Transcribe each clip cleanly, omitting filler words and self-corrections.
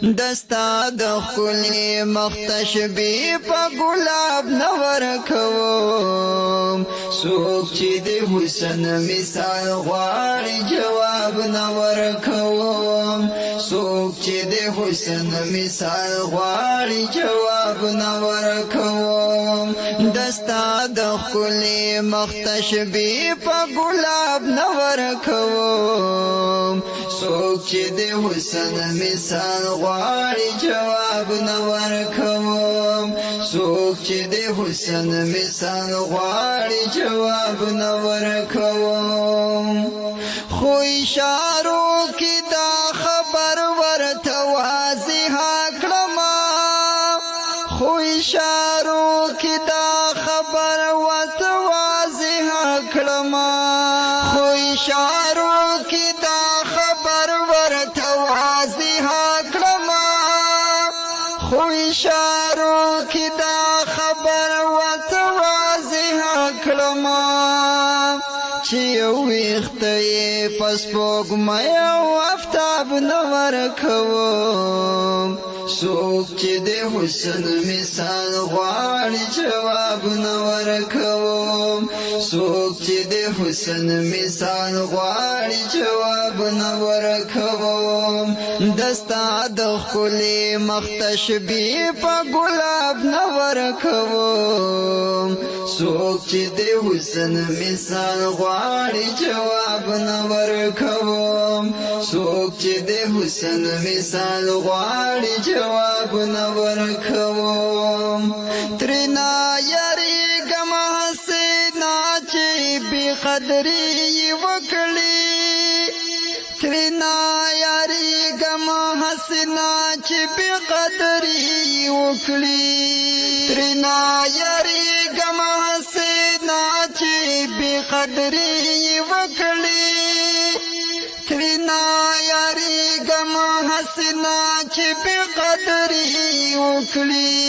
دستا د خلی مختشبی پا گلاب نور کوم سوک چی دی حسن مثال غواری جواب نور کوم سوک چی دی حسن مثال غواری جواب نور کوم دستا د خلی مختشبی پا گلاب نور کوم سوک چی دی حسن مثال غواری جواب نور کوم سوک چی دی حسن مثال غواری جواب نور کوم خو اشارو کی دا خبر ورته واضح کړما خو اشارو کی دا خبر ورته واضح کړما خو اشارو کی دا خبر ورته واضح کړما خو اشارو کی دا خبر ورته واضح کړما چې یو وخته پس پوګمې او افتاب نور کوم سوک چې د حسن مثال غواړي جواب نور کوم سوک چې د حسن مثال غواړي جواب نور کوم دستا د خلی مختشبی په ګلاب نور کوم سوک چې د حسن مثال غواړي جواب نور کوم سوک چې د حسن مثال غواړي جواب نور کوم ترنا یریګم حسینا چې بی قدرې وکړي ترنا یریګم حسینا چې بی قدرې وکړي ترنا یریګم حسینا چې بی قدرې وکړي ترنا یریګم حسنا چې بی قدرې وکړي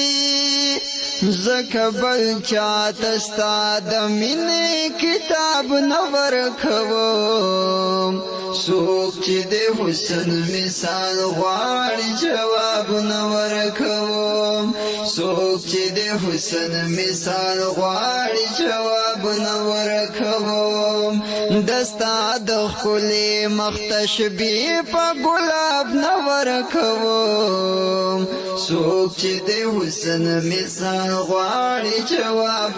زکه بل چاته ستا د مینې کتاب نور کوم سوک چې د حسن مثال غواړي جواب نور کوم سوک چې د حسن مثال غواړي جواب نور کوم دستا د خلی مختشبی په ګلاب نور کوم سوک چې د حسن مثال غواړي جواب